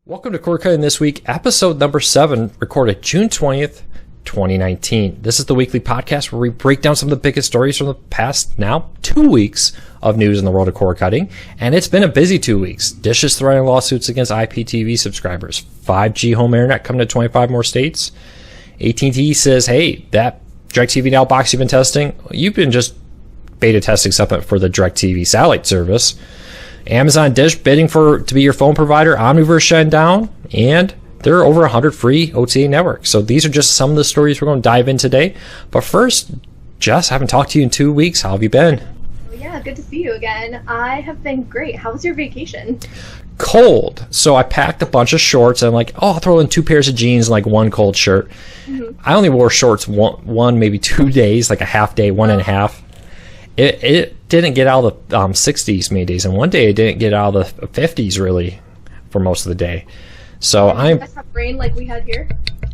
Welcome to Cord Cutting This Week, episode number 7, recorded June 20th, 2019. This is the weekly podcast where we break down some of the biggest stories from the past, now 2 weeks of news in the world of cord cutting. And it's been a busy 2 weeks. Dish is threatening lawsuits against IPTV subscribers. 5G home internet coming to 25 more states. AT&T says, hey, that Directv Now box you've been testing, you've been just beta testing something for the Directv satellite service. Amazon Dish bidding to be your phone provider. Omniverse shutting down, and there are over 100 free OTA networks. So these are just some of the stories we're going to dive in today. But first, Jess, I haven't talked to you in 2 weeks. How have you been? Yeah, good to see you again. I have been great. How was your vacation? Cold. So I packed a bunch of shorts. And I'm like, I'll throw in 2 pairs of jeans and like one cold shirt. Mm-hmm. I only wore shorts one maybe 2 days, like a half day, one and a half. It didn't get out of the 60s many days, and one day it didn't get out of the 50s really for most of the day. So Did you guys have rain like we had here?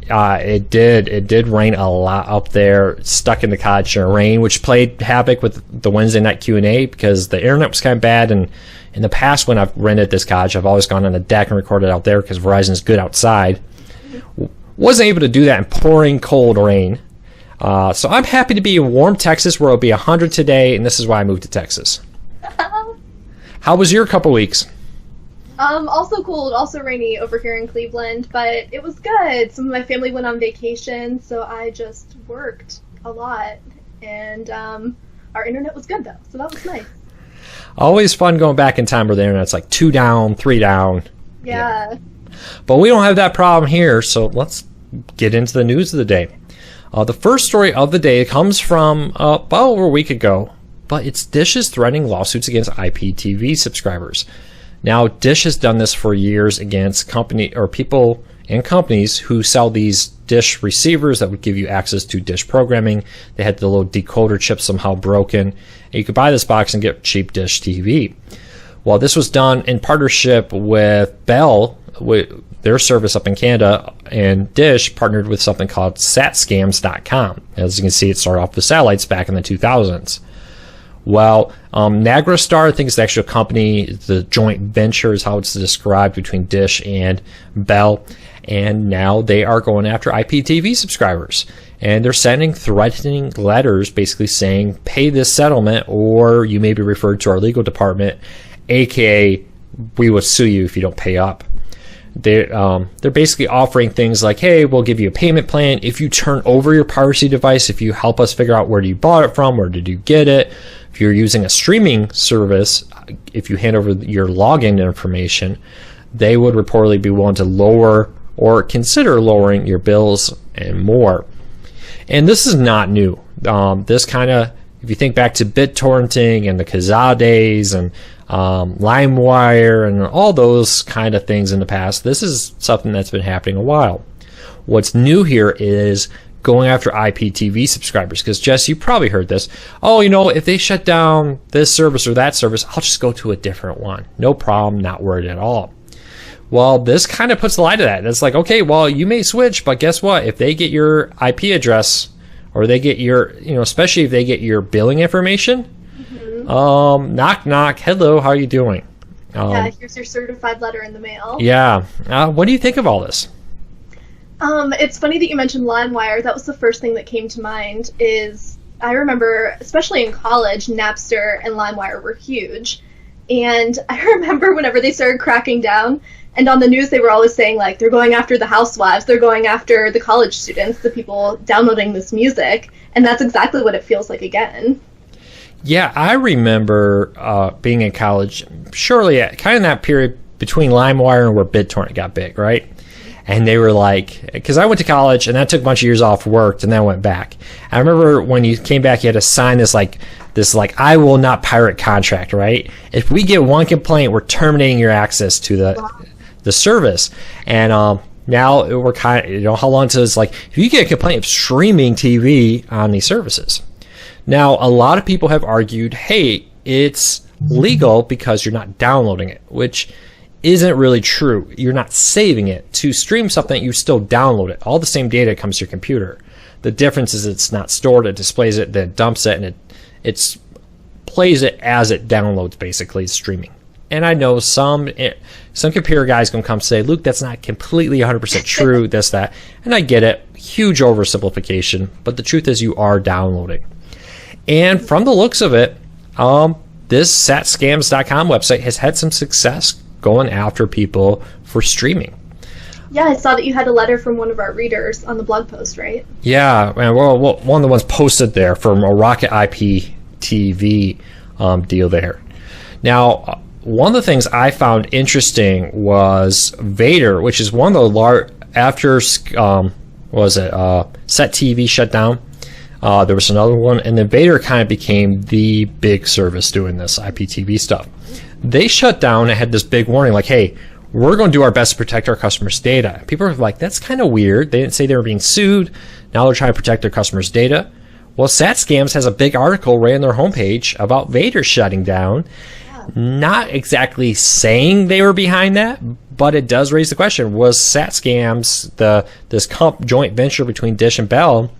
It did rain a lot up there. Stuck in the cottage in rain, which played havoc with the Wednesday night Q&A because the internet was kind of bad. And in the past, when I've rented this cottage, I've always gone on the deck and recorded out there because Verizon's good outside. Mm-hmm. Wasn't able to do that in pouring cold rain. So I'm happy to be in warm Texas where it'll be 100 today, and this is why I moved to Texas. How was your couple weeks? Also cold, also rainy over here in Cleveland, but it was good. Some of my family went on vacation, so I just worked a lot, and our internet was good though, so that was nice. Always fun going back in time where the internet's like 2 down, 3 down. Yeah. But we don't have that problem here, so let's get into the news of the day. The first story of the day comes from about over a week ago, but it's Dish is threatening lawsuits against IPTV subscribers. Now, Dish has done this for years against people and companies who sell these Dish receivers that would give you access to Dish programming. They had the little decoder chip somehow broken, and you could buy this box and get cheap Dish TV. Well, this was done in partnership with Bell, with their service up in Canada, and Dish partnered with something called satscams.com. As you can see, it started off with satellites back in the 2000s. Well, Nagrastar, I think it's the actual company, the joint venture is how it's described between Dish and Bell, and now they are going after IPTV subscribers. And they're sending threatening letters basically saying, pay this settlement or you may be referred to our legal department, aka we will sue you if you don't pay up. They're basically offering things like, hey, we'll give you a payment plan if you turn over your piracy device, if you help us figure out where you bought it from, where did you get it. If you're using a streaming service, if you hand over your login information, they would reportedly be willing to lower or consider lowering your bills and more. And this is not new. This kind of, if you think back to BitTorrenting and the Kazaa days and LimeWire and all those kind of things in the past, this is something that's been happening a while. What's new here is going after IPTV subscribers, because Jess, you probably heard this. Oh, if they shut down this service or that service, I'll just go to a different one. No problem, not worried at all. Well, this kind of puts the light to that. It's like, okay, well, you may switch, but guess what? If they get your IP address or they get your, especially if they get your billing information, knock, knock. Hello, how are you doing? Here's your certified letter in the mail. Yeah. What do you think of all this? It's funny that you mentioned LimeWire. That was the first thing that came to mind. I remember, especially in college, Napster and LimeWire were huge. And I remember whenever they started cracking down, and on the news they were always saying, like, they're going after the housewives, they're going after the college students, the people downloading this music. And that's exactly what it feels like again. Yeah, I remember being in college, surely at kind of that period between LimeWire and where BitTorrent got big, right? And they were like, because I went to college and that took a bunch of years off work and then went back. I remember when you came back, you had to sign this I will not pirate contract, right? If we get one complaint, we're terminating your access to the service. And now we're kind of, how long until it's like, if you get a complaint of streaming TV on these services. Now, a lot of people have argued, hey, it's legal because you're not downloading it, which isn't really true. You're not saving it. To stream something, you still download it. All the same data comes to your computer. The difference is it's not stored, it displays it, then it dumps it, and it plays it as it downloads, basically, streaming. And I know some computer guys gonna come say, Luke, that's not completely 100% true, this, that. And I get it, huge oversimplification, but the truth is you are downloading. And from the looks of it, this satscams.com website has had some success going after people for streaming. Yeah, I saw that you had a letter from one of our readers on the blog post, right? Yeah, and well, one of the ones posted there from a Rocket IPTV deal there. Now, one of the things I found interesting was Vader, which is one of the large, after, Set TV shut down, there was another one, and then Vader kind of became the big service doing this IPTV stuff. They shut down and had this big warning like, hey, we're going to do our best to protect our customers' data. People are like, that's kind of weird. They didn't say they were being sued. Now they're trying to protect their customers' data. Well, SatScams has a big article right on their homepage about Vader shutting down. Not exactly saying they were behind that, but it does raise the question, was SatScams, this joint venture between Dish and Bell,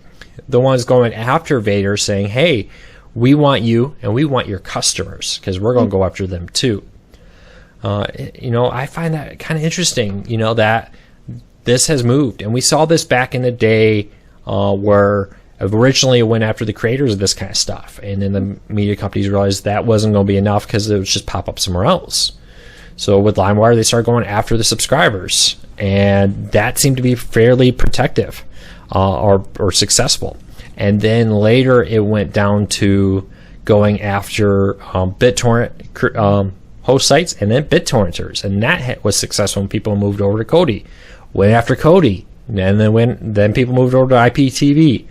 the ones going after Vader saying, hey, we want you and we want your customers because we're going to go after them too. I find that kind of interesting, that this has moved. And we saw this back in the day where originally it went after the creators of this kind of stuff. And then the media companies realized that wasn't going to be enough because it would just pop up somewhere else. So with LimeWire, they started going after the subscribers. And that seemed to be fairly protective or successful. And then later it went down to going after BitTorrent host sites and then BitTorrenters, and that was successful when people moved over to Kodi. Went after Kodi, and then people moved over to IPTV.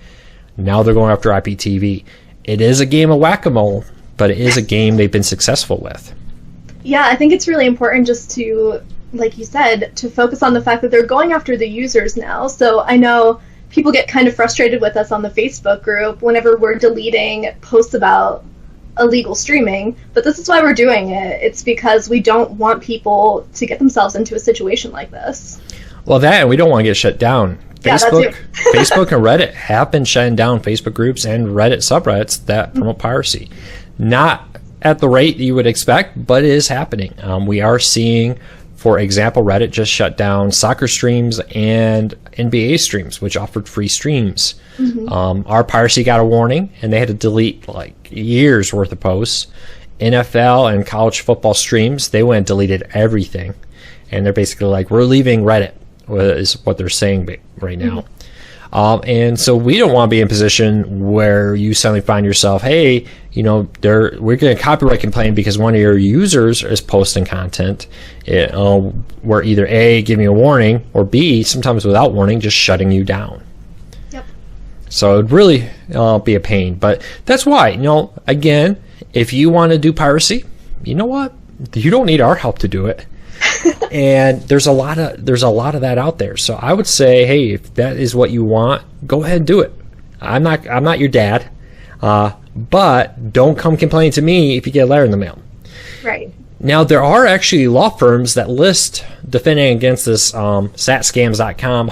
Now they're going after IPTV. It is a game of whack-a-mole, but it is a game they've been successful with. Yeah, I think it's really important just to, like you said, to focus on the fact that they're going after the users now. So I know people get kind of frustrated with us on the Facebook group whenever we're deleting posts about illegal streaming, but this is why we're doing it. It's because we don't want people to get themselves into a situation like this. Well, that, and we don't want to get shut down. Facebook, yeah, Facebook and Reddit have been shutting down Facebook groups and Reddit subreddits that promote piracy. Not at the rate you would expect, but it is happening. We are seeing, for example, Reddit just shut down soccer streams and NBA streams, which offered free streams. Our piracy got a warning, and they had to delete like years worth of posts. NFL and college football streams, they went and deleted everything, and they're basically like, we're leaving Reddit, is what they're saying right now. And so we don't want to be in a position where you suddenly find yourself, hey, we're going to copyright complain because one of your users is posting content where either A, giving you a warning, or B, sometimes without warning, just shutting you down. Yep. So it would really be a pain. But that's why, again, if you want to do piracy, you know what? You don't need our help to do it. And there's a lot of that out there. So I would say, hey, if that is what you want, go ahead and do it. I'm not your dad, but don't come complaining to me if you get a letter in the mail. Right. Now there are actually law firms that list defending against this satscams.com.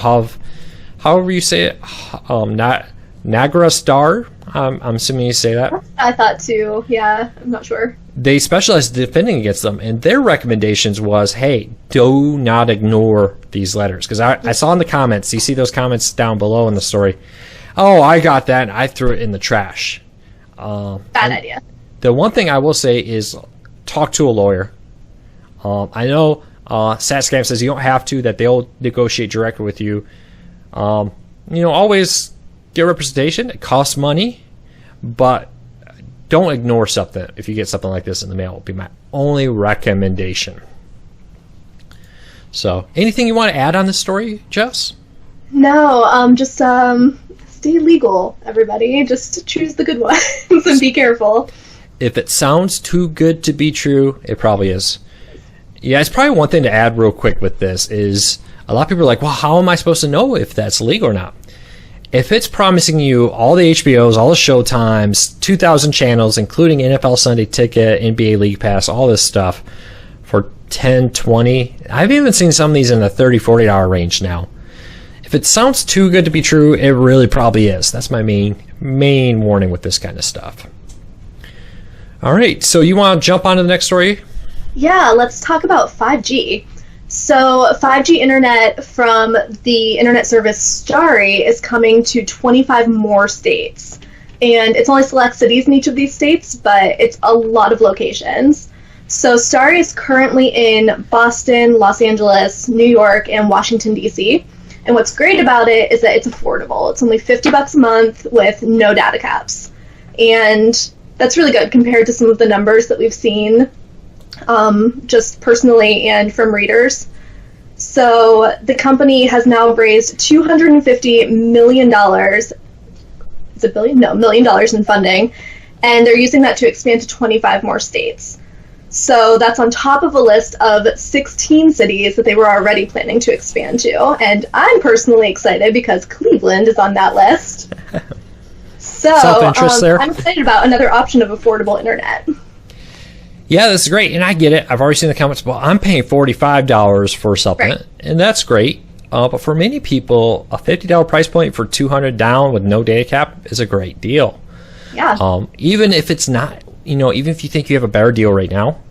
However you say it, Nagra Star. I'm assuming you say that. I thought too. Yeah, I'm not sure. They specialize in defending against them, and their recommendations was, hey, do not ignore these letters. Because I saw in the comments, you see those comments down below in the story, oh, I got that, and I threw it in the trash. Bad idea. The one thing I will say is talk to a lawyer. I know SatScam says you don't have to, that they'll negotiate directly with you. Always get representation. It costs money, but don't ignore something if you get something like this in the mail. Would be my only recommendation. So, anything you want to add on this story, Jess? No, just stay legal, everybody. Just choose the good ones and be careful. If it sounds too good to be true, it probably is. Yeah, it's probably one thing to add real quick with this is a lot of people are like, well, how am I supposed to know if that's legal or not? If it's promising you all the HBOs, all the Showtimes, 2,000 channels, including NFL Sunday Ticket, NBA League Pass, all this stuff for 10, 20, I've even seen some of these in the $30, $40 range now. If it sounds too good to be true, it really probably is. That's my main warning with this kind of stuff. All right, so you want to jump on to the next story? Yeah, let's talk about 5G. So 5G internet from the internet service Starry is coming to 25 more states. And it's only select cities in each of these states, but it's a lot of locations. So Starry is currently in Boston, Los Angeles, New York, and Washington, D.C. And what's great about it is that it's affordable. It's only $50 a month with no data caps. And that's really good compared to some of the numbers that we've seen just personally and from readers. So the company has now raised $250 million. Is it billion? No, $1 million in funding. And they're using that to expand to 25 more states. So that's on top of a list of 16 cities that they were already planning to expand to. And I'm personally excited because Cleveland is on that list. So I'm excited about another option of affordable internet. Yeah, that's great. And I get it. I've already seen the comments. Well, I'm paying $45 for something, right, and that's great. But for many people, a $50 price point for $200 down with no data cap is a great deal. Yeah. Even if it's not, even if you think you have a better deal right now,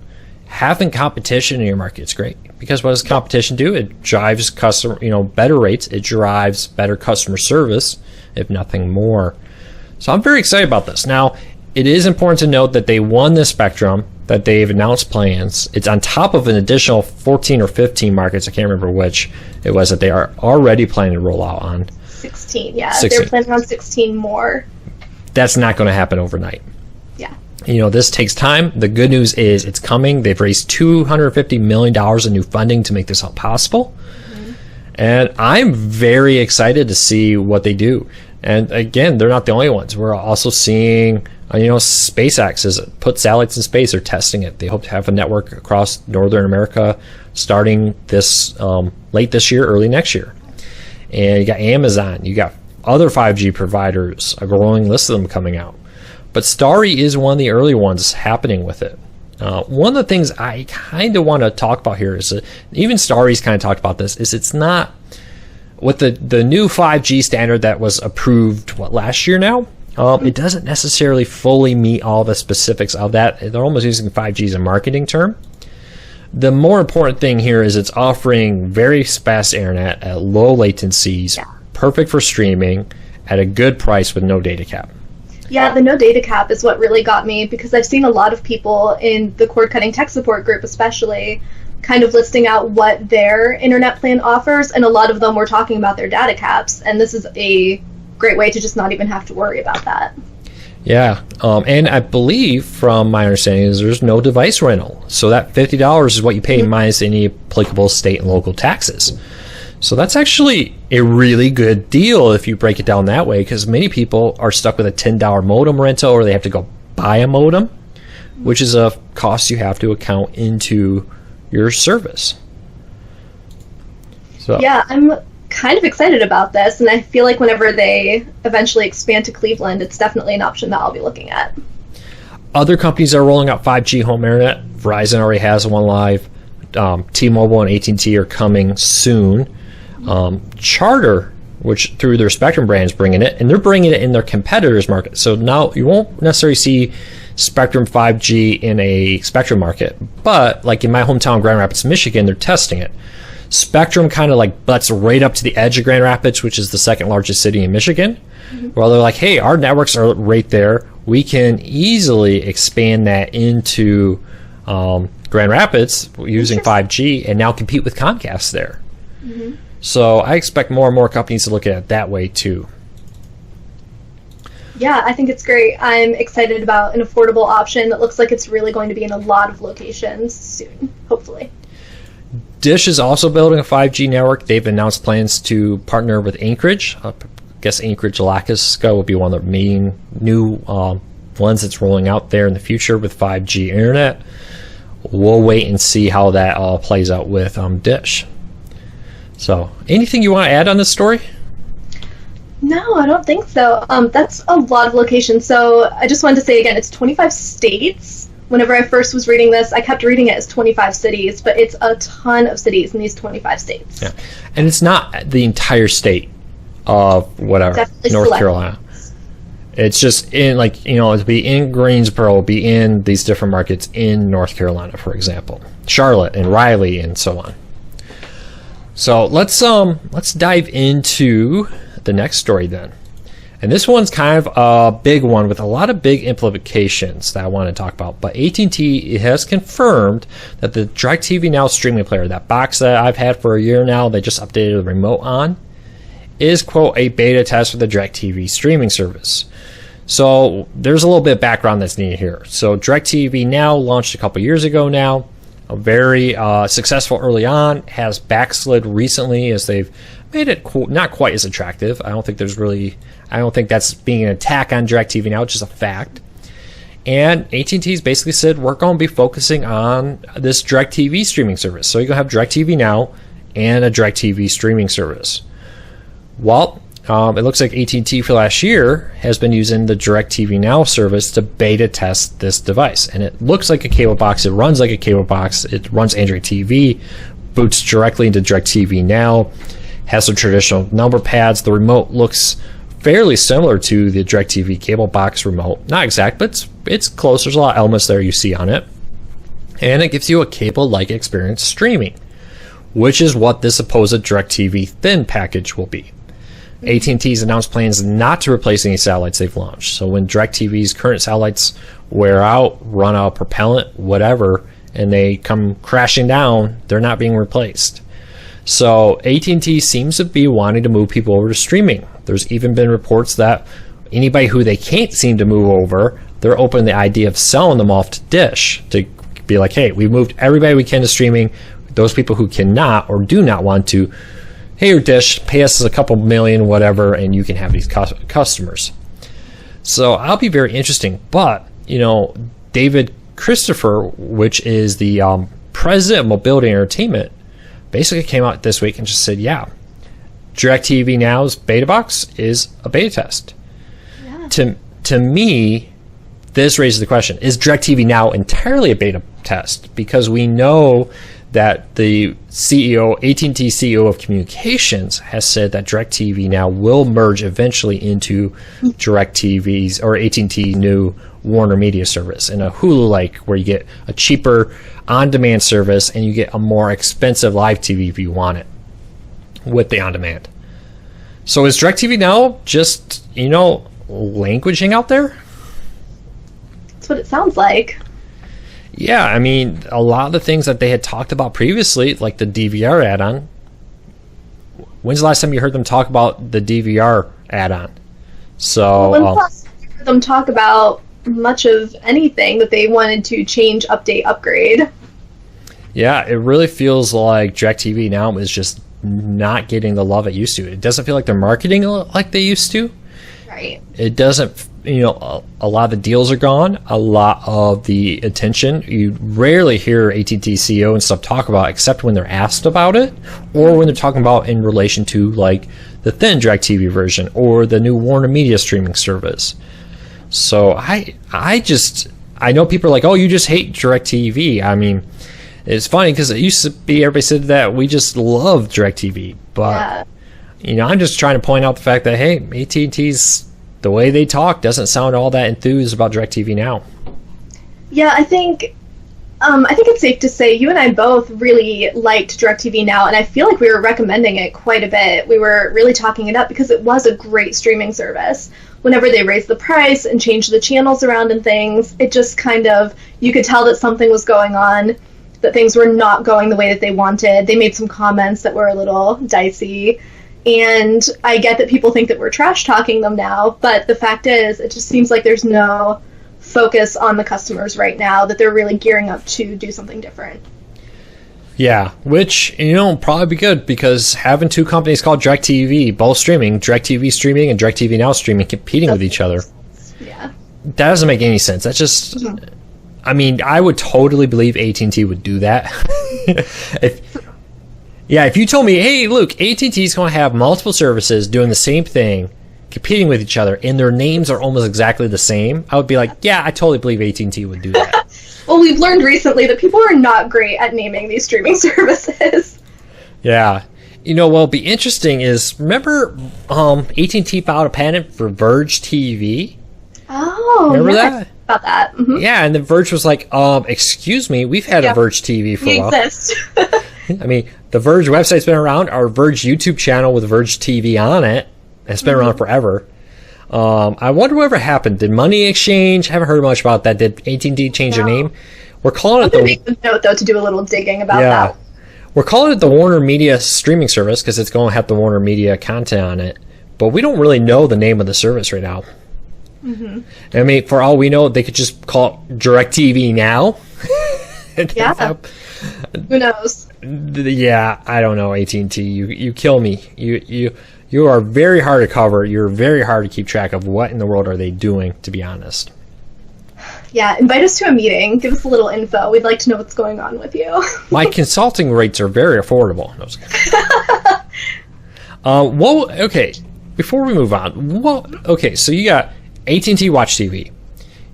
having competition in your market is great. Because what does competition do? It drives better rates. It drives better customer service, if nothing more. So I'm very excited about this. Now, it is important to note that they won this spectrum, that they've announced plans. It's on top of an additional 14 or 15 markets. I can't remember which it was that they are already planning to roll out on. 16, yeah. 16. They're planning on 16 more. That's not going to happen overnight. Yeah. This takes time. The good news is it's coming. They've raised $250 million in new funding to make this all possible. Mm-hmm. And I'm very excited to see what they do. And again, they're not the only ones. We're also seeing, SpaceX has put satellites in space. They're testing it. They hope to have a network across Northern America starting this late this year, early next year. And you got Amazon. You got other 5G providers, a growing list of them coming out. But Starry is one of the early ones happening with it. One of the things I kind of want to talk about here is that even Starry's kind of talked about this, is it's not with the new 5G standard that was approved last year now. It doesn't necessarily fully meet all the specifics of that. They're almost using 5G as a marketing term. The more important thing here is it's offering very fast internet at low latencies, perfect for streaming, at a good price with no data cap. Yeah, the no data cap is what really got me, because I've seen a lot of people in the cord cutting tech support group especially kind of listing out what their internet plan offers, and a lot of them were talking about their data caps, and this is a great way to just not even have to worry about that. Yeah, and I believe from my understanding is there's no device rental, so that $50 is what you pay minus any applicable state and local taxes. So that's actually a really good deal if you break it down that way, because many people are stuck with a $10 modem rental, or they have to go buy a modem, which is a cost you have to account into your service. So yeah, I'm kind of excited about this, and I feel like whenever they eventually expand to Cleveland, it's definitely an option that I'll be looking at. Other companies are rolling out 5G home internet. Verizon already has one live. T-Mobile and AT&T are coming soon. Charter, which through their Spectrum brand, is bringing it, and they're bringing it in their competitors' market. So now you won't necessarily see Spectrum 5G in a Spectrum market, but like in my hometown, Grand Rapids, Michigan, they're testing it. Spectrum kind of like butts right up to the edge of Grand Rapids, which is the second largest city in Michigan. Well, they're like, hey, our networks are right there. We can easily expand that into Grand Rapids using 5G and now compete with Comcast there. So I expect more and more companies to look at it that way too. Yeah, I think it's great. I'm excited about an affordable option that looks like it's really going to be in a lot of locations soon, hopefully. Dish is also building a 5G network. They've announced plans to partner with Anchorage. I guess Anchorage, Alaska will be one of the main new ones that's rolling out there in the future with 5G internet. We'll wait and see how that all plays out with Dish. So, anything you want to add on this story? No, I don't think so. That's a lot of locations. So I just wanted to say again, it's 25 states. Whenever I first was reading this, I kept reading it as 25 cities, but it's a ton of cities in these 25 states. Yeah, and it's not the entire state of whatever, Definitely North select. Carolina. It's just in, like, it'll be in Greensboro, it'll be in these different markets in North Carolina, for example. Charlotte and Raleigh and so on. So let's dive into the next story then. And this one's kind of a big one with a lot of big implications that I want to talk about. But AT&T has confirmed that the Directv Now streaming player, that box that I've had for a year now, they just updated the remote on, is, quote, a beta test for the Directv streaming service. So there's a little bit of background that's needed here. So Directv Now launched a couple years ago now. Very successful early on, has backslid recently as they've made it not quite as attractive. I don't think that's being an attack on Directv Now, it's just a fact. And AT&T's basically said, we're going to be focusing on this Directv streaming service. So you're going to have Directv Now and a Directv streaming service. Well, it looks like AT&T for last year has been using the Directv Now service to beta test this device. And it looks like a cable box. It runs like a cable box. It runs Android TV, boots directly into Directv Now, has the traditional number pads. The remote looks fairly similar to the Directv cable box remote. Not exact, but it's close. There's a lot of elements there you see on it. And it gives you a cable-like experience streaming, which is what this supposed Directv Thin package will be. AT&T's announced plans not to replace any satellites they've launched. So when DirecTV's current satellites wear out, run out of propellant, whatever, and they come crashing down, they're not being replaced. So AT&T seems to be wanting to move people over to streaming. There's even been reports that anybody who they can't seem to move over, they're open to the idea of selling them off to Dish to be like, hey, we've moved everybody we can to streaming. Those people who cannot or do not want to, hey, your Dish, pay us a couple million, whatever, and you can have these customers. So I'll be very interesting. But, David Christopher, which is the president of Mobility Entertainment, basically came out this week and just said, yeah, Directv Now's beta box is a beta test. Yeah. To me, this raises the question, is Directv Now entirely a beta test? Because we know that the AT&T CEO of Communications has said that Directv Now will merge eventually into DirecTV's or AT&T new Warner Media service and a Hulu-like, where you get a cheaper on-demand service and you get a more expensive live TV if you want it with the on-demand. So is DirecTv Now just, languishing out there? That's what it sounds like. Yeah, I mean, a lot of the things that they had talked about previously, like the DVR add-on. When's the last time you heard them talk about the DVR add-on? So, when's the last time you heard them talk about much of anything that they wanted to change, update, upgrade? Yeah, it really feels like DirecTV Now is just not getting the love it used to. It doesn't feel like they're marketing like they used to. Right. It doesn't, a lot of the deals are gone. A lot of the attention, you rarely hear AT&T CEO and stuff talk about, except when they're asked about it, or when they're talking about in relation to like the thin DirecTV version or the new Warner Media streaming service. So I know people are like, oh, you just hate DirecTV. I mean, it's funny because it used to be everybody said that we just love DirecTV, but I'm just trying to point out the fact that, hey, AT&T's, the way they talk doesn't sound all that enthused about DirecTV Now. Yeah, I think it's safe to say you and I both really liked DirecTV Now, and I feel like we were recommending it quite a bit. We were really talking it up because it was a great streaming service. Whenever they raised the price and changed the channels around and things, it just kind of, you could tell that something was going on, that things were not going the way that they wanted. They made some comments that were a little dicey. And I get that people think that we're trash talking them now, but the fact is, it just seems like there's no focus on the customers right now, that they're really gearing up to do something different. Yeah, which, probably be good, because having two companies called DirecTV, both streaming, DirecTV streaming and DirecTV Now streaming, competing with each other. Yeah. That doesn't make any sense. That's just, I mean, I would totally believe AT&T would do that. If you told me, hey, look, AT&T is going to have multiple services doing the same thing, competing with each other, and their names are almost exactly the same, I would be like, yeah, I totally believe AT&T would do that. Well, we've learned recently that people are not great at naming these streaming services. Yeah. What'll be interesting is, remember AT&T filed a patent for Verge TV? Oh, remember yes. that? about that. Mm-hmm. Yeah, and then Verge was like, excuse me, we've had a Verge TV for a while. Exist. I mean, the Verge website's been around. Our Verge YouTube channel with Verge TV on it has been around forever. I wonder whatever happened. Did money exchange? Haven't heard much about that. Did AT&T change their name? We're calling it make a note, though, to do a little digging about that. We're calling it the Warner Media streaming service because it's going to have the Warner Media content on it. But we don't really know the name of the service right now. Mm-hmm. I mean, for all we know, they could just call it Directv now. Yeah. Who knows? Yeah, I don't know, AT&T. You kill me. You are very hard to cover. You're very hard to keep track of what in the world are they doing, to be honest. Yeah, invite us to a meeting. Give us a little info. We'd like to know what's going on with you. My consulting rates are very affordable. No, okay, before we move on, okay, so you got AT&T Watch TV.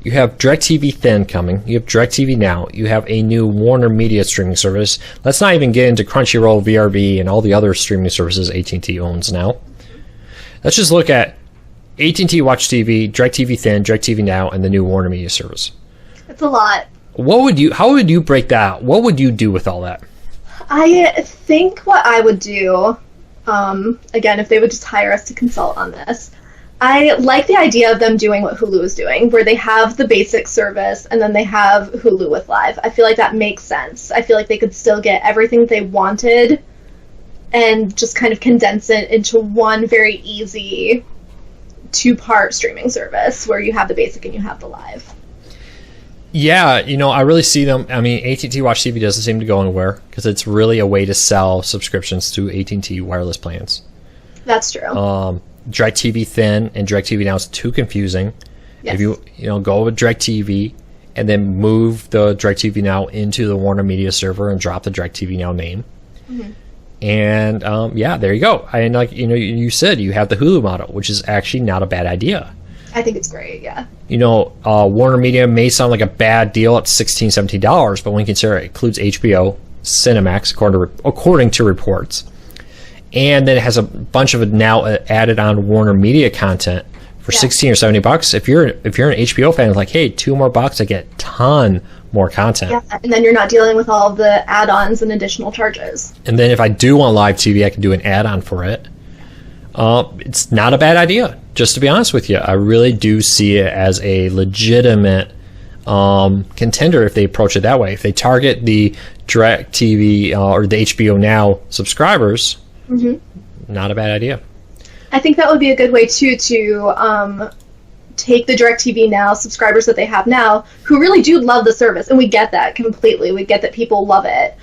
You have Directv Thin coming. You have Directv Now. You have a new Warner Media streaming service. Let's not even get into Crunchyroll, VRV, and all the other streaming services AT&T owns now. Let's just look at AT&T Watch TV, Directv Thin, Directv Now, and the new Warner Media service. It's a lot. How would you break that out? What would you do with all that? I think what I would do, again, if they would just hire us to consult on this, I like the idea of them doing what Hulu is doing, where they have the basic service and then they have Hulu with Live. I feel like that makes sense. I feel like they could still get everything they wanted and just kind of condense it into one very easy two-part streaming service where you have the basic and you have the Live. Yeah, I really see them. I mean, AT&T Watch TV doesn't seem to go anywhere because it's really a way to sell subscriptions to AT&T wireless plans. That's true. Directv Thin and Directv Now is too confusing. Yes. If you go with Directv and then move the Directv Now into the Warner Media server and drop the Directv Now name, and there you go. And like you said, you have the Hulu model, which is actually not a bad idea. I think it's great. Yeah. Warner Media may sound like a bad deal at $16, $17, but when you consider it includes HBO, Cinemax, according to reports. And then it has a bunch of it now added on Warner Media content for $16 or $70. If you're an HBO fan, it's like, hey, $2 more, I get a ton more content. Yeah, and then you're not dealing with all of the add-ons and additional charges. And then if I do want live TV, I can do an add-on for it. It's not a bad idea, just to be honest with you. I really do see it as a legitimate contender if they approach it that way. If they target the DirecTV or the HBO Now subscribers, not a bad idea. I think that would be a good way too to take the DirecTV Now subscribers that they have now, who really do love the service, and we get that completely. We get that people love it.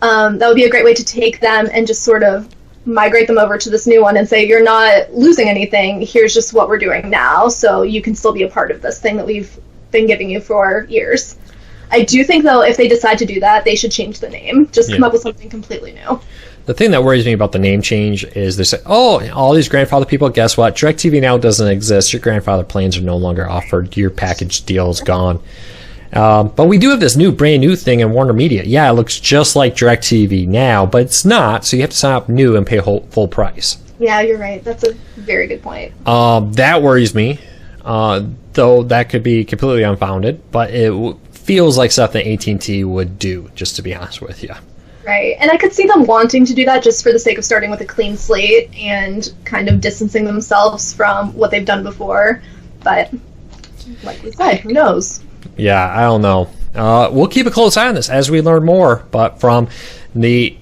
That would be a great way to take them and just sort of migrate them over to this new one and say, you're not losing anything. Here's just what we're doing now, so you can still be a part of this thing that we've been giving you for years. I do think, though, if they decide to do that, they should change the name. Just come up with something completely new. The thing that worries me about the name change is they say, oh, all these grandfather people, guess what? DirecTV Now doesn't exist. Your grandfather plans are no longer offered. Your package deal is gone. But we do have this brand new thing in Warner Media. Yeah, it looks just like DirecTV Now, but it's not, so you have to sign up new and pay full price. Yeah, you're right. That's a very good point. That worries me, though that could be completely unfounded, but it feels like stuff that AT&T would do, just to be honest with you. Right, and I could see them wanting to do that just for the sake of starting with a clean slate and kind of distancing themselves from what they've done before, but like we said, who knows? Yeah, I don't know. We'll keep a close eye on this as we learn more, but from the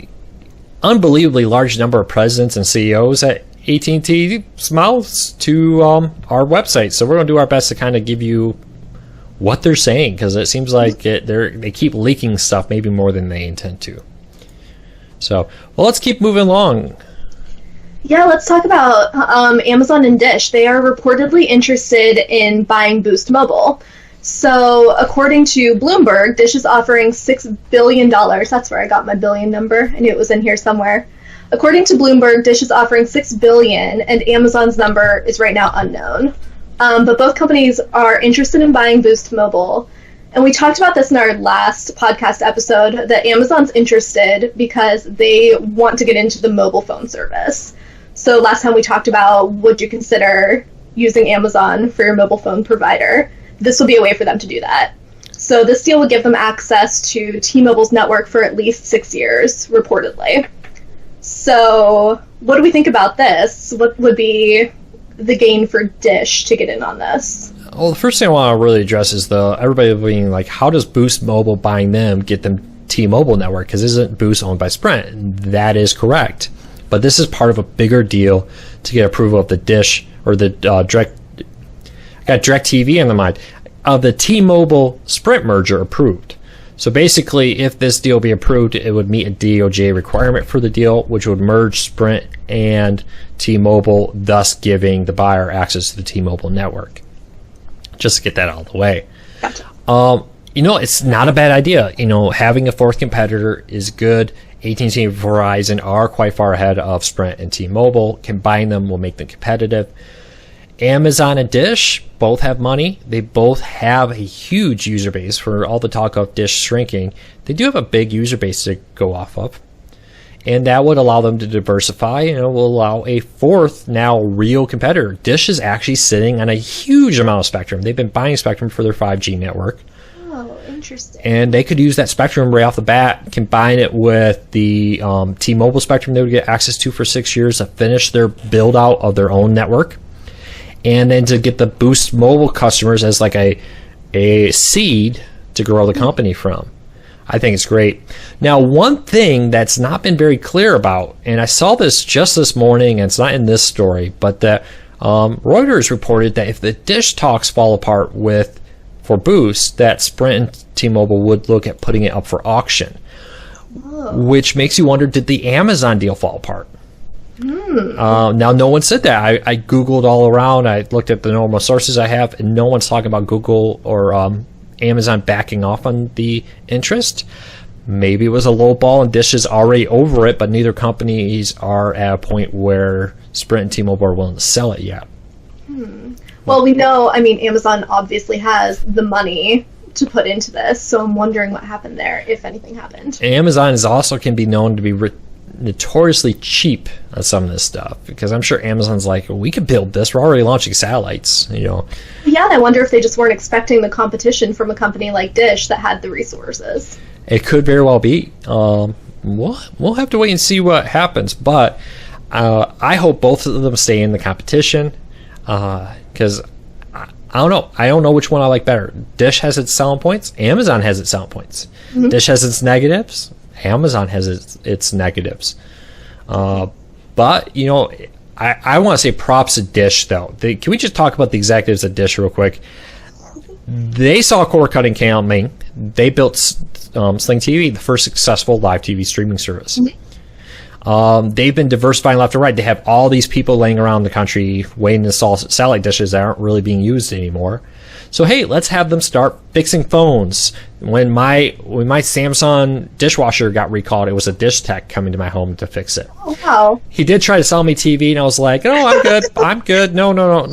unbelievably large number of presidents and CEOs at AT&T's mouths to our website, so we're going to do our best to kind of give you what they're saying, because it seems like they keep leaking stuff maybe more than they intend to. So, well, let's keep moving along. Yeah, let's talk about Amazon and Dish. They are reportedly interested in buying Boost Mobile. So, according to Bloomberg, Dish is offering $6 billion. That's where I got my billion number. I knew it was in here somewhere. According to Bloomberg, Dish is offering $6 billion, and Amazon's number is right now unknown. But both companies are interested in buying Boost Mobile. And we talked about this in our last podcast episode, that Amazon's interested because they want to get into the mobile phone service. So last time we talked about, would you consider using Amazon for your mobile phone provider? this will be a way for them to do that. So this deal would give them access to T-Mobile's network for at least 6 years, reportedly. So what do we think about this? What would be the gain for Dish to get in on this? Well, the first thing I want to really address is everybody being like, how does Boost Mobile buying them get them T-Mobile network? Because isn't Boost owned by Sprint? And that is correct. But this is part of a bigger deal to get approval of the Dish or the I got Directv in the mind of the T-Mobile Sprint merger approved. So basically, if this deal be approved, it would meet a DOJ requirement for the deal, which would merge Sprint and T-Mobile, thus giving the buyer access to the T-Mobile network. Just to get that out of the way. Gotcha. It's not a bad idea. Having a fourth competitor is good. AT&T and Verizon are quite far ahead of Sprint and T-Mobile. Combining them will make them competitive. Amazon and Dish both have money. They both have a huge user base. For all the talk of Dish shrinking, they do have a big user base to go off of. And that would allow them to diversify, will allow a fourth, now real competitor. Dish is actually sitting on a huge amount of spectrum. They've been buying spectrum for their 5G network. Oh, interesting. And they could use that spectrum right off the bat, combine it with the T-Mobile spectrum they would get access to for 6 years to finish their build out of their own network. And then to get the Boost Mobile customers as like a seed to grow the company from. I think it's great. Now, one thing that's not been very clear about, and I saw this just this morning, and it's not in this story, but that Reuters reported that if the Dish talks fall apart for Boost, that Sprint and T-Mobile would look at putting it up for auction. Whoa. Which makes you wonder, did the Amazon deal fall apart? Now, no one said that. I Googled all around. I looked at the normal sources I have, and no one's talking about Google or Amazon backing off on the interest. Maybe it was a low ball and Dish is already over it, but neither companies are at a point where Sprint and T-Mobile are willing to sell it yet. Well, we know, Amazon obviously has the money to put into this, so I'm wondering what happened there, if anything happened. Amazon can be known to be notoriously cheap on some of this stuff, because I'm sure Amazon's like, we could build this. We're already launching satellites, Yeah, and I wonder if they just weren't expecting the competition from a company like Dish that had the resources. It could very well be. We'll have to wait and see what happens, but I hope both of them stay in the competition, because I don't know. I don't know which one I like better. Dish has its selling points. Amazon has its selling points. Mm-hmm. Dish has its negatives. Amazon has its negatives. But, I want to say props to Dish, though. Can we just talk about the executives at Dish real quick? They saw cord cutting coming. They built Sling TV, the first successful live TV streaming service. They've been diversifying left and right. They have all these people laying around the country waiting to install satellite dishes that aren't really being used anymore. So hey, let's have them start fixing phones. When my Samsung dishwasher got recalled, it was a Dish tech coming to my home to fix it. Oh wow! He did try to sell me TV, and I was like, "Oh, I'm good. I'm good. No.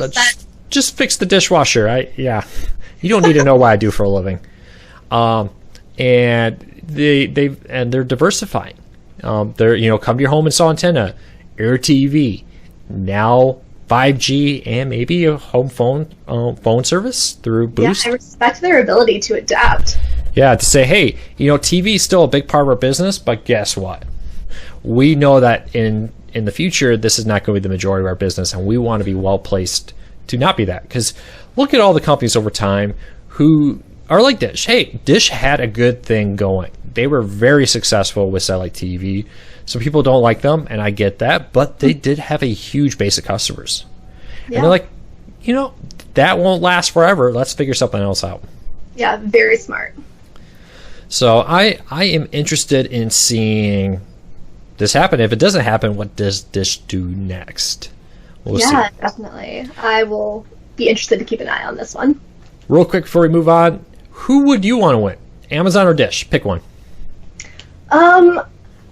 Just fix the dishwasher." You don't need to know what I do for a living. And they're diversifying. They're come to your home and install antenna, Air TV, now 5G, and maybe a home phone service through Boost. Yeah, I respect their ability to adapt. Yeah, to say, hey, TV is still a big part of our business, but guess what? We know that in the future, this is not going to be the majority of our business, and we want to be well placed to not be that. Because look at all the companies over time who are like Dish. Hey, Dish had a good thing going. They were very successful with satellite TV. Some people don't like them, and I get that, but they did have a huge base of customers. Yeah. And they're like, that won't last forever. Let's figure something else out. Yeah, very smart. So I am interested in seeing this happen. If it doesn't happen, what does Dish do next? We'll see. Definitely. I will be interested to keep an eye on this one. Real quick before we move on, who would you want to win? Amazon or Dish? Pick one.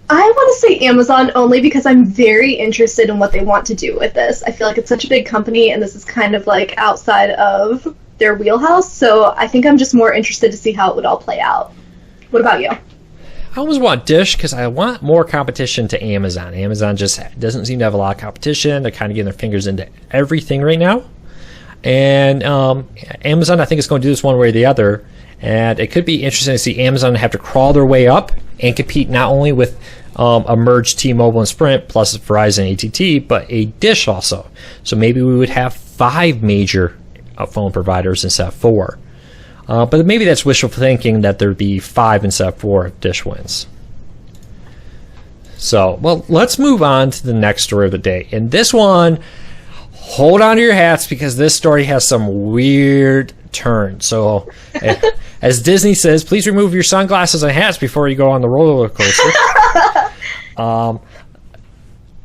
I want to say Amazon only because I'm very interested in what they want to do with this. I feel like it's such a big company and this is kind of like outside of their wheelhouse, so I think I'm just more interested to see how it would all play out. What about you? I always want Dish because I want more competition to Amazon. Amazon just doesn't seem to have a lot of competition. They're kind of getting their fingers into everything right now. And Amazon, I think, is going to do this one way or the other. And it could be interesting to see Amazon have to crawl their way up and compete not only with a merged T-Mobile and Sprint, plus Verizon and AT&T, but a Dish also. So maybe we would have 5 major phone providers instead of 4. But maybe that's wishful thinking that there'd be 5 instead of 4 if Dish wins. So, well, let's move on to the next story of the day. And this one, hold on to your hats because this story has some weird turns. So, as Disney says, please remove your sunglasses and hats before you go on the roller coaster.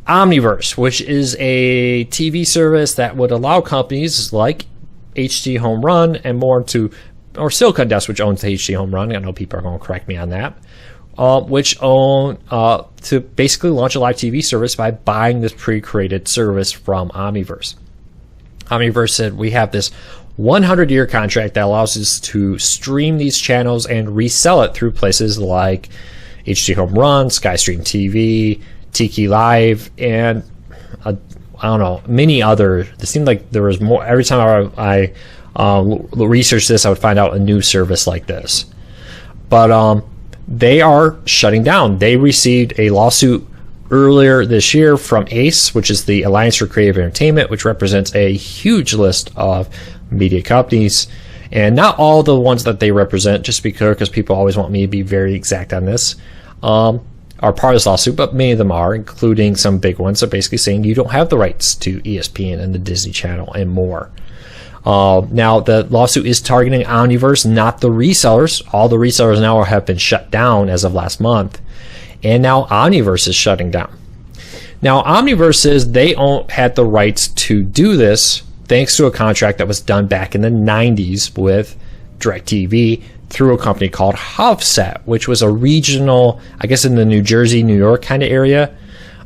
Omniverse, which is a TV service that would allow companies like HD Home Run and more to, or Silicon Desk, which owns the HD Home Run. I know people are going to correct me on that. Which own to basically launch a live TV service by buying this pre-created service from Omniverse. Omniverse said we have this 100-year contract that allows us to stream these channels and resell it through places like HD Home Run, SkyStream TV, Tiki Live, and I don't know, many other. It seemed like there was more. Every time I researched this, I would find out a new service like this. But they are shutting down. They received a lawsuit earlier this year from ACE, which is the Alliance for Creative Entertainment, which represents a huge list of media companies. And not all the ones that they represent, just to be clear, because people always want me to be very exact on this, are part of this lawsuit, but many of them are, including some big ones, are basically saying you don't have the rights to ESPN and the Disney Channel and more. Now, the lawsuit is targeting Omniverse, not the resellers. All the resellers now have been shut down as of last month. And now Omniverse is shutting down. Now, Omniverse says they had the rights to do this thanks to a contract that was done back in the 90s with Directv through a company called Offset, which was a regional, I guess in the New Jersey, New York kind of area,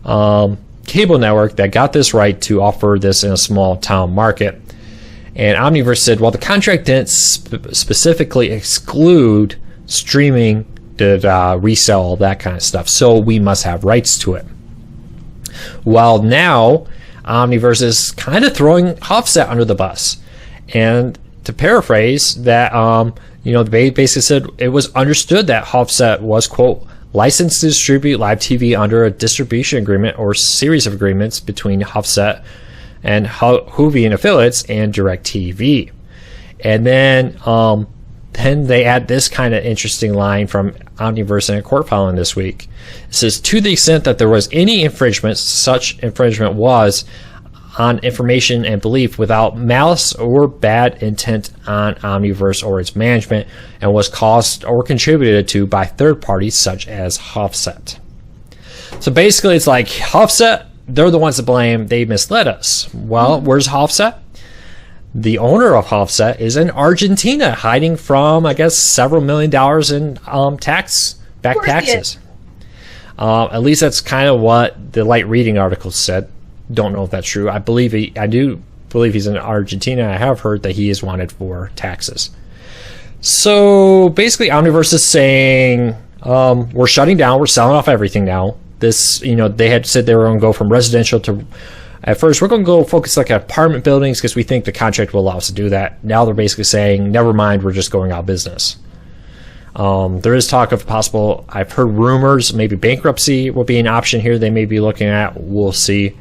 cable network that got this right to offer this in a small town market. And Omniverse said, well, the contract didn't specifically exclude streaming, did resell, all that kind of stuff, so we must have rights to it. Well, now Omniverse is kind of throwing Offset under the bus. And to paraphrase that, they basically said it was understood that Offset was, quote, licensed to distribute live TV under a distribution agreement or series of agreements between Offset and Hoovy and affiliates and Directv. And then they add this kind of interesting line from Omniverse in a court filing this week. It says, to the extent that there was any infringement, such infringement was on information and belief without malice or bad intent on Omniverse or its management, and was caused or contributed to by third parties such as Offset. So basically it's like Offset, they're the ones to blame. They misled us. Well, where's Offset? The owner of Offset is in Argentina, hiding from, I guess, several $1 million in taxes. At least that's kind of what the light reading article said. Don't know if that's true. I do believe he's in Argentina. I have heard that he is wanted for taxes. So basically, Omniverse is saying we're shutting down. We're selling off everything now. This, they had said they were going to go from residential to, at first, we're going to go focus like apartment buildings because we think the contract will allow us to do that. Now they're basically saying, never mind, we're just going out of business. There is talk of possible, I've heard rumors, maybe bankruptcy will be an option here they may be looking at. We'll see.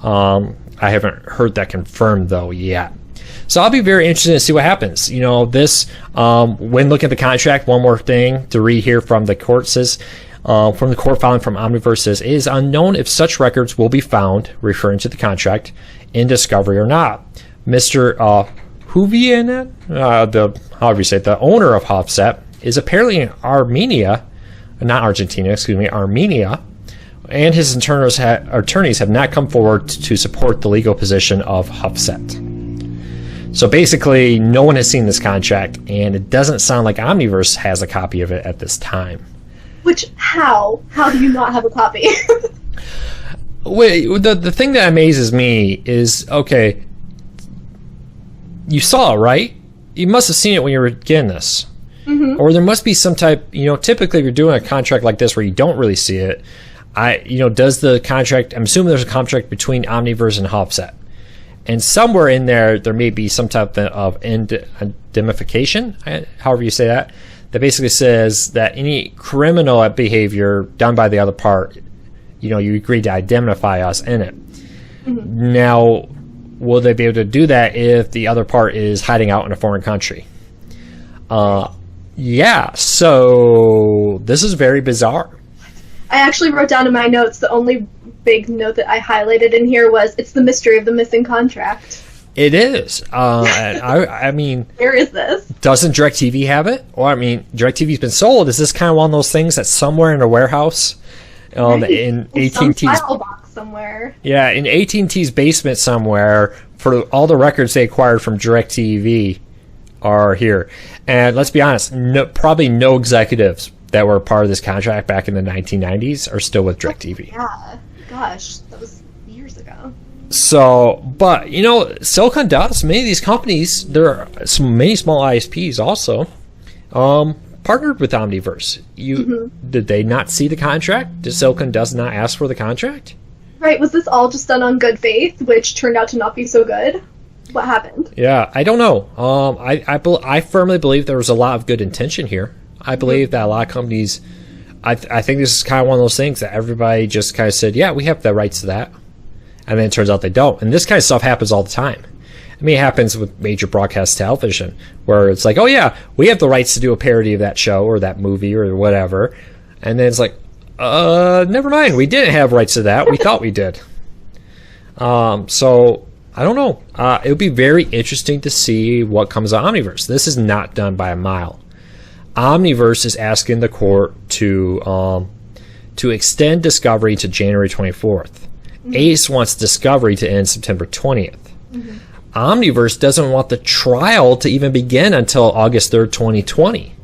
I haven't heard that confirmed, though, yet. So I'll be very interested to see what happens. When looking at the contract, one more thing to read here from the court says, from the court filing from Omniverse says, it is unknown if such records will be found, referring to the contract, in discovery or not. Mr. Huvianen, the owner of Offset, is apparently in Armenia, and his attorneys have not come forward to support the legal position of Offset. So basically, no one has seen this contract, and it doesn't sound like Omniverse has a copy of it at this time. Which, how? How do you not have a copy? Wait, the thing that amazes me is, okay, you saw it, right? You must have seen it when you were getting this. Mm-hmm. Or there must be some type, typically if you're doing a contract like this where you don't really see it, does the contract, I'm assuming there's a contract between Omniverse and Offset. And somewhere in there may be some type of indemnification, however you say that basically says that any criminal behavior done by the other part, you agreed to indemnify us in it. Mm-hmm. Now, will they be able to do that if the other part is hiding out in a foreign country? Yeah, so this is very bizarre. I actually wrote down in my notes, the only big note that I highlighted in here was, it's the mystery of the missing contract. It is. And I mean... Where is this? Doesn't Directv have it? Well, I mean, Directv's been sold. Is this kind of one of those things that's somewhere in a warehouse? Right. In AT&T's... Some file box somewhere. Yeah, in AT&T's basement somewhere, for all the records they acquired from Directv are here. And let's be honest, probably no executives that were part of this contract back in the 1990s are still with Directv. Yeah, gosh, that was years ago. So, but, Silicon does. Many of these companies, there are many small ISPs also, partnered with Omniverse. Did they not see the contract? Did Silicon does not ask for the contract? Right, was this all just done on good faith, which turned out to not be so good? What happened? Yeah, I don't know. I firmly believe there was a lot of good intention here. I believe that a lot of companies, I think this is kind of one of those things that everybody just kind of said, yeah, we have the rights to that. And then it turns out they don't. And this kind of stuff happens all the time. I mean, it happens with major broadcast television, where it's like, oh yeah, we have the rights to do a parody of that show or that movie or whatever. And then it's like, never mind, we didn't have rights to that. We thought we did. So, I don't know. It would be very interesting to see what comes of Omniverse. This is not done by a mile. Omniverse is asking the court to extend discovery to January 24th. Mm-hmm. Ace wants discovery to end September 20th. Mm-hmm. Omniverse doesn't want the trial to even begin until August 3rd, 2020.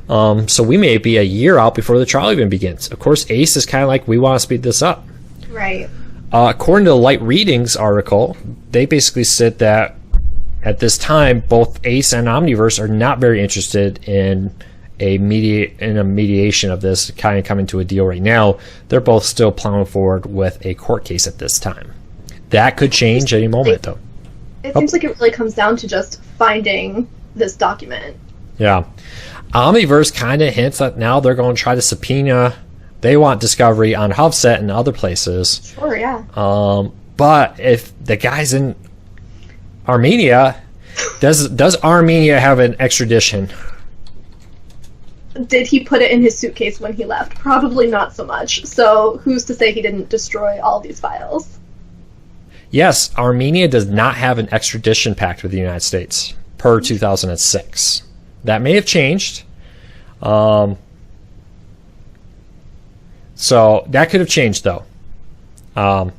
So we may be a year out before the trial even begins. Of course, Ace is kind of like, we want to speed this up. Right. According to the Light Readings article, they basically said that at this time, both Ace and Omniverse are not very interested in a mediation of this, kind of coming to a deal right now. They're both still plowing forward with a court case at this time. That could change any moment, though. It seems like it really comes down to just finding this document. Yeah. Omniverse kind of hints that now they're going to try to subpoena. They want discovery on Hubset and other places. Sure, yeah. But if the guy's in Armenia, does Armenia have an extradition? Did he put it in his suitcase when he left? Probably not so much. So who's to say he didn't destroy all these files? Yes, Armenia does not have an extradition pact with the United States per 2006. That may have changed. So that could have changed, though. Hold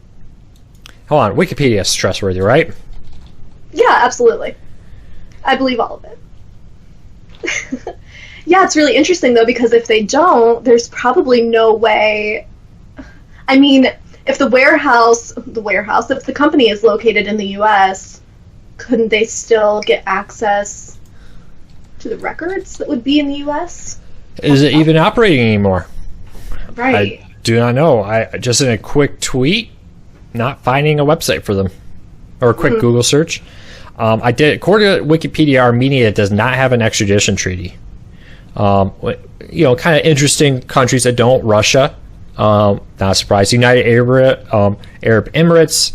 on, Wikipedia is trustworthy, right? Yeah, absolutely. I believe all of it. Yeah, it's really interesting, though, because if they don't, there's probably no way... I mean, if the company is located in the U.S., couldn't they still get access to the records that would be in the U.S.? Is it even operating anymore? Right. I do not know. I just in a quick tweet, not finding a website for them, or a quick Google search. I did. According to Wikipedia, Armenia does not have an extradition treaty. Kind of interesting countries that don't. Russia, not surprised. United Arab Emirates,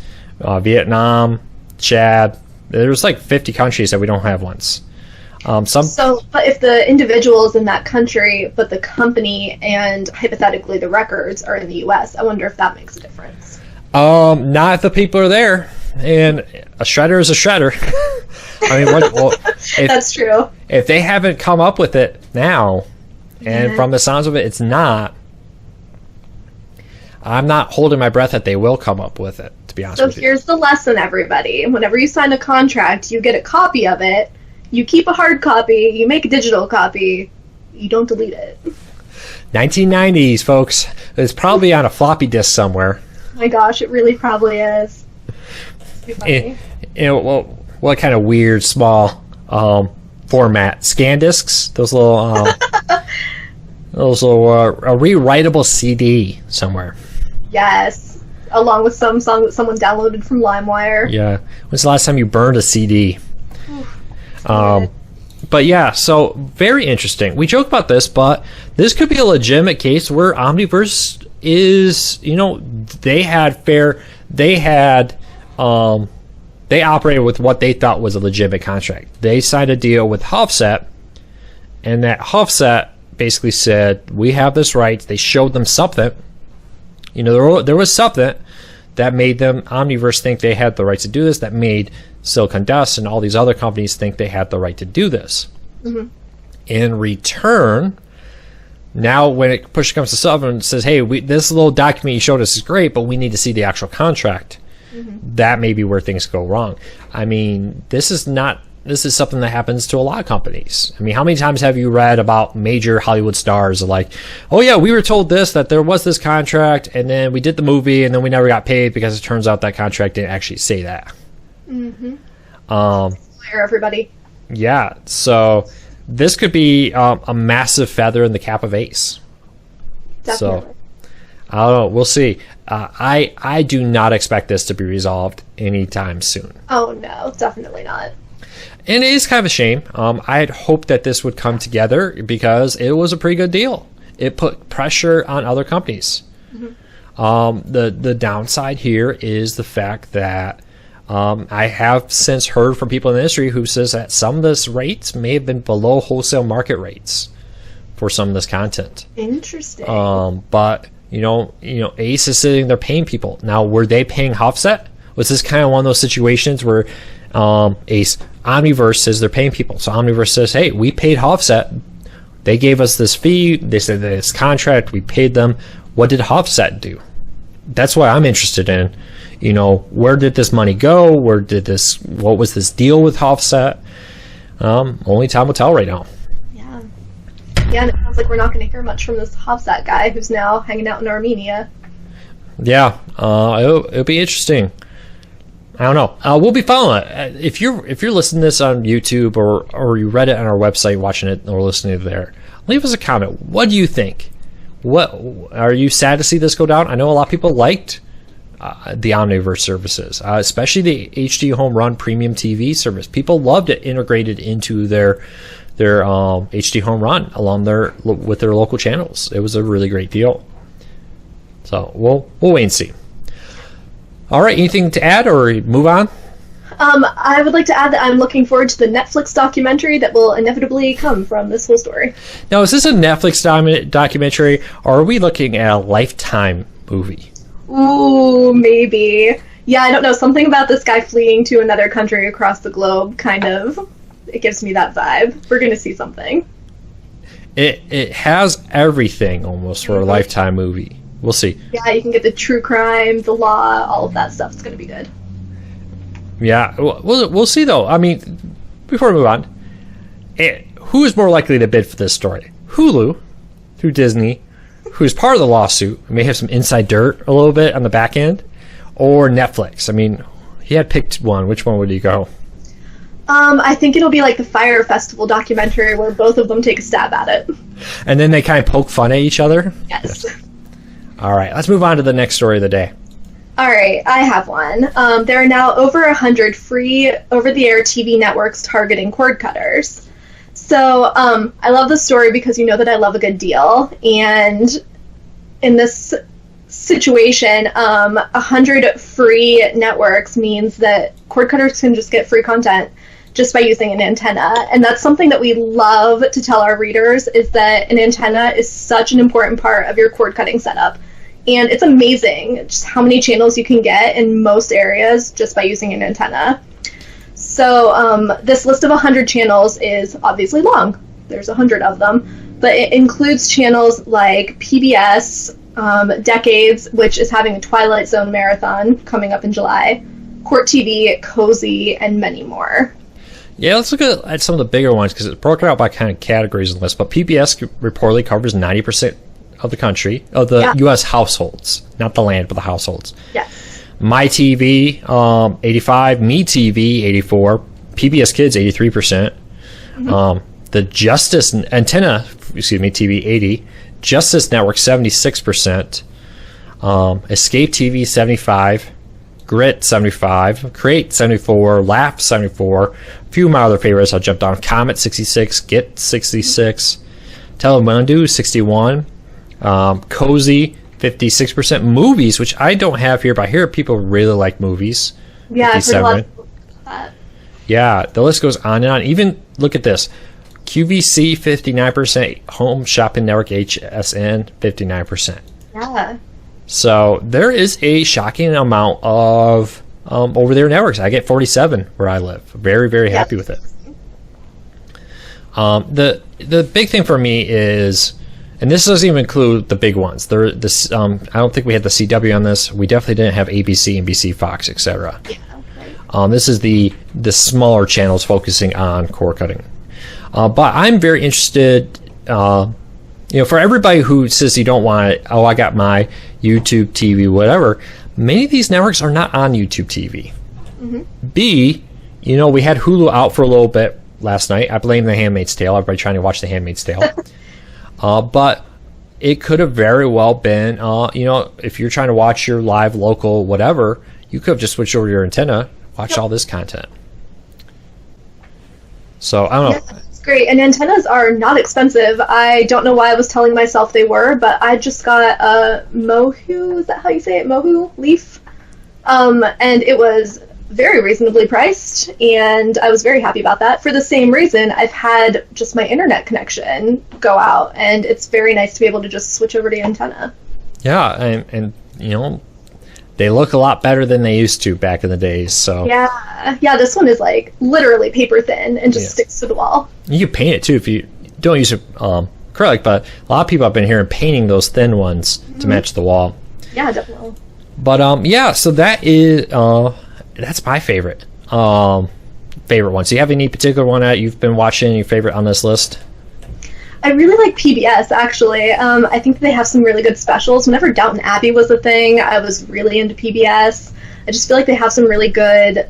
Vietnam, Chad. There's like 50 countries that we don't have ones. But if the individual is in that country, but the company and hypothetically the records are in the U.S., I wonder if that makes a difference. Not if the people are there. And a shredder is a shredder. I mean, that's true. If they haven't come up with it now, and from the sounds of it, it's not. I'm not holding my breath that they will come up with it, to be honest with you. So here's the lesson, everybody. Whenever you sign a contract, you get a copy of it. You keep a hard copy. You make a digital copy. You don't delete it. 1990s, folks. It's probably on a floppy disk somewhere. Oh my gosh, it really probably is. What kind of weird small format? Scan discs? Those little a rewritable CD somewhere. Yes. along with some song that someone downloaded from LimeWire. Yeah. When's the last time you burned a CD? But yeah, so very interesting. We joke about this, but this could be a legitimate case where Omniverse is, they operated with what they thought was a legitimate contract. They signed a deal with Offset, and that Offset basically said, we have this right. They showed them something. There was something that made them, Omniverse, think they had the right to do this, that made Silicon Dust and all these other companies think they had the right to do this. Mm-hmm. In return, now when push comes to shove and says, hey, this little document you showed us is great, but we need to see the actual contract. Mm-hmm. That may be where things go wrong. I mean, this is something that happens to a lot of companies. I mean, how many times have you read about major Hollywood stars like, oh yeah, we were told that there was this contract, and then we did the movie, and then we never got paid because it turns out that contract didn't actually say that. Mm-hmm. Everybody. Yeah, so this could be a massive feather in the cap of Ace. Definitely. So, I don't know. We'll see. I do not expect this to be resolved anytime soon. Oh, no, definitely not. And it is kind of a shame. I had hoped that this would come together because it was a pretty good deal. It put pressure on other companies. Mm-hmm. The downside here is the fact that I have since heard from people in the industry who says that some of this rates may have been below wholesale market rates for some of this content. Interesting. But Ace is sitting there paying people. Now, were they paying Offset? Was this kind of one of those situations where Omniverse says they're paying people? So Omniverse says, hey, we paid Offset. They gave us this fee. They said this contract. We paid them. What did Offset do? That's what I'm interested in. Where did this money go? What was this deal with Offset? Only time will tell right now. Yeah, and it sounds like we're not going to hear much from this Offset guy who's now hanging out in Armenia. Yeah, it'll be interesting. I don't know. We'll be following it. If you're listening to this on YouTube or you read it on our website, watching it or listening to there, leave us a comment. What do you think? What are you sad to see this go down? I know a lot of people liked the Omniverse services, especially the HD Home Run Premium TV service. People loved it integrated into their HD Home Run with their local channels. It was a really great deal. So we'll wait and see. All right, anything to add or move on? I would like to add that I'm looking forward to the Netflix documentary that will inevitably come from this whole story. Now, is this a Netflix documentary, or are we looking at a Lifetime movie? Ooh, maybe. Yeah, I don't know. Something about this guy fleeing to another country across the globe, kind of. It gives me that vibe. We're going to see something. It has everything almost for a Lifetime movie. We'll see. Yeah, you can get the true crime, the law, all of that stuff. It's going to be good. Yeah, we'll see though. I mean, before we move on, who is more likely to bid for this story? Hulu, through Disney, who's part of the lawsuit, may have some inside dirt a little bit on the back end, or Netflix? I mean, he had picked one. Which one would he go? I think it'll be like the Fire Festival documentary where both of them take a stab at it. And then they kind of poke fun at each other? Yes. All right, let's move on to the next story of the day. All right, I have one. There are now over 100 free over-the-air TV networks targeting cord cutters. So I love this story because you know that I love a good deal. And in this situation, 100 free networks means that cord cutters can just get free content just by using an antenna. And that's something that we love to tell our readers, is that an antenna is such an important part of your cord cutting setup. And it's amazing just how many channels you can get in most areas just by using an antenna. So this list of 100 channels is obviously long. There's 100 of them. But it includes channels like PBS, Decades, which is having a Twilight Zone marathon coming up in July, Court TV, Cozy, and many more. Yeah, let's look at some of the bigger ones because it's broken out by kind of categories in the list. But PBS reportedly covers 90% of the country, of the U.S. households, not the land, but the households. Yeah. My TV, 85, Me TV, 84, PBS Kids, 83%. Mm-hmm. The Justice TV, 80, Justice Network, 76%. Escape TV 75, Grit 75, Create 74, Laugh 74. A few of my other favorites I jumped on: Comet 66, Get 66, Telemundo 61, Cozy 56%, Movies, which I don't have here, but I hear people really like Movies. Yeah, I've heard a lot about that. Yeah, the list goes on and on. Even look at this: QVC 59%, Home Shopping Network HSN 59%. Yeah. So there is a shocking amount of over there networks. I get 47 where I live. Very, very happy with it. The big thing for me is, and this doesn't even include the big ones. I don't think we had the CW on this. We definitely didn't have ABC, NBC, Fox, etc. Yeah, right. This is the smaller channels focusing on cord cutting. But I'm very interested. For everybody who says you don't want it, I got my YouTube TV, whatever. Many of these networks are not on YouTube TV. Mm-hmm. B, we had Hulu out for a little bit last night. I blame The Handmaid's Tale. Everybody trying to watch The Handmaid's Tale. But it could have very well been, if you're trying to watch your live, local, whatever, you could have just switched over your antenna, watch all this content. So, I don't know. Yeah, it's great. And antennas are not expensive. I don't know why I was telling myself they were, but I just got a Mohu, is that how you say it? Mohu leaf? And it was very reasonably priced, and I was very happy about that. For the same reason, I've had just my internet connection go out, and it's very nice to be able to just switch over to antenna. Yeah, and they look a lot better than they used to back in the days. So yeah, this one is like literally paper thin and just sticks to the wall. You can paint it too if you don't use acrylic, but a lot of people have been here painting those thin ones to match the wall. Yeah, definitely. But so that is that's my favorite one. So you have any particular one that you've been watching, your favorite on this list? I really like PBS, actually. I think they have some really good specials. Whenever Downton Abbey was a thing, I was really into PBS. I just feel like they have some really good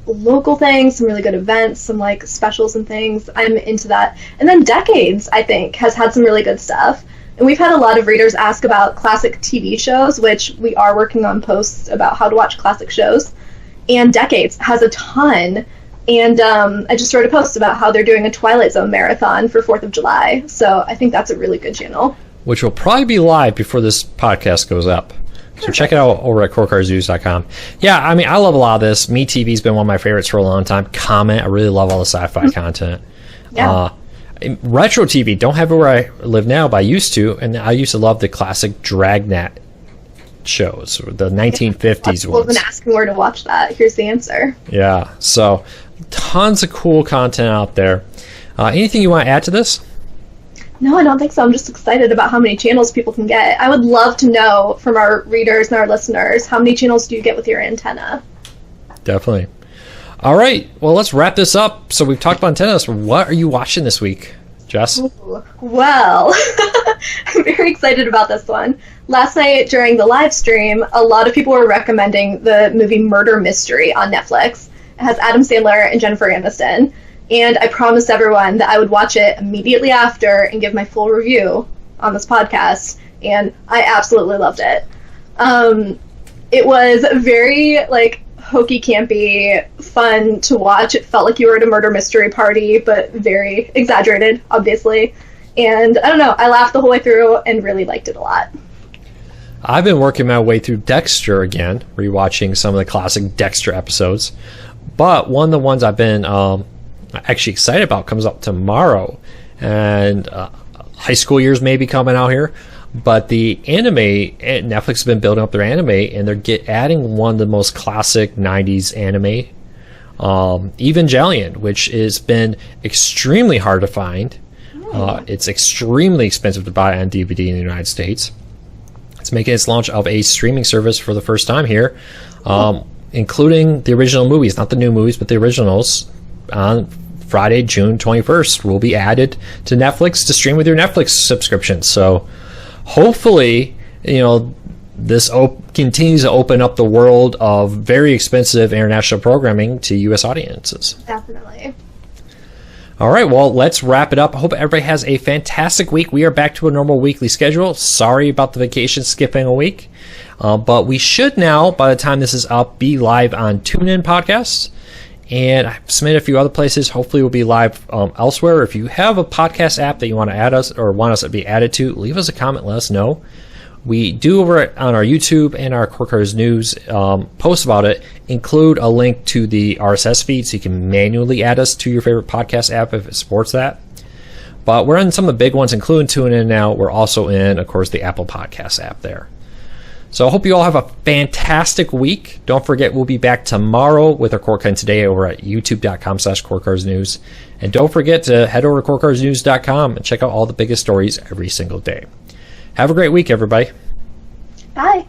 local things, some really good events, some like specials and things. I'm into that. And then Decades, I think, has had some really good stuff. And we've had a lot of readers ask about classic TV shows, which we are working on posts about how to watch classic shows. And Decades has a ton. And I just wrote a post about how they're doing a Twilight Zone marathon for 4th of July. So I think that's a really good channel. Which will probably be live before this podcast goes up. So check it out over at corecarzoos.com. Yeah, I mean, I love a lot of this. MeTV's been one of my favorites for a long time. Comment, I really love all the sci-fi content. Yeah. Retro TV, don't have it where I live now, but I used to. And I used to love the classic Dragnet shows, the 1950s ones. People have been asking where to watch that. Here's the answer. Yeah, so tons of cool content out there. Anything you want to add to this? No, I don't think so. I'm just excited about how many channels people can get. I would love to know from our readers and our listeners, how many channels do you get with your antenna? Definitely. All right, well, let's wrap this up. So we've talked about antennas. What are you watching this week, Jess? Ooh, well, I'm very excited about this one. Last night during the live stream, a lot of people were recommending the movie Murder Mystery on Netflix. It has Adam Sandler and Jennifer Aniston. And I promised everyone that I would watch it immediately after and give my full review on this podcast. And I absolutely loved it. It was very, hokey campy, fun to watch. It felt like you were at a murder mystery party, but very exaggerated, obviously. And I don't know, I laughed the whole way through and really liked it a lot. I've been working my way through Dexter again, rewatching some of the classic Dexter episodes. But one of the ones I've been actually excited about comes up tomorrow. And high school years may be coming out here. But the anime, Netflix has been building up their anime, and they're adding one of the most classic 90s anime, Evangelion, which has been extremely hard to find. It's extremely expensive to buy on DVD in the United States. It's making its launch of a streaming service for the first time here, including the original movies, not the new movies, but the originals, on Friday, June 21st, will be added to Netflix to stream with your Netflix subscription. So hopefully, this continues to open up the world of very expensive international programming to U.S. audiences. Definitely. All right, well, let's wrap it up. I hope everybody has a fantastic week. We are back to a normal weekly schedule. Sorry about the vacation skipping a week. But we should now, by the time this is up, be live on TuneIn Podcasts. And I've submitted a few other places. Hopefully we'll be live elsewhere. If you have a podcast app that you want to add us or want us to be added to, leave us a comment, let us know. We do over on our YouTube and our Court Cars News post about it, include a link to the RSS feed so you can manually add us to your favorite podcast app if it supports that. But we're in some of the big ones, including TuneIn now. We're also in, of course, the Apple Podcast app there. So I hope you all have a fantastic week. Don't forget, we'll be back tomorrow with our Court Cutting Today over at youtube.com/CourtCarsNews. And don't forget to head over to CourtCarsNews.com and check out all the biggest stories every single day. Have a great week, everybody. Bye.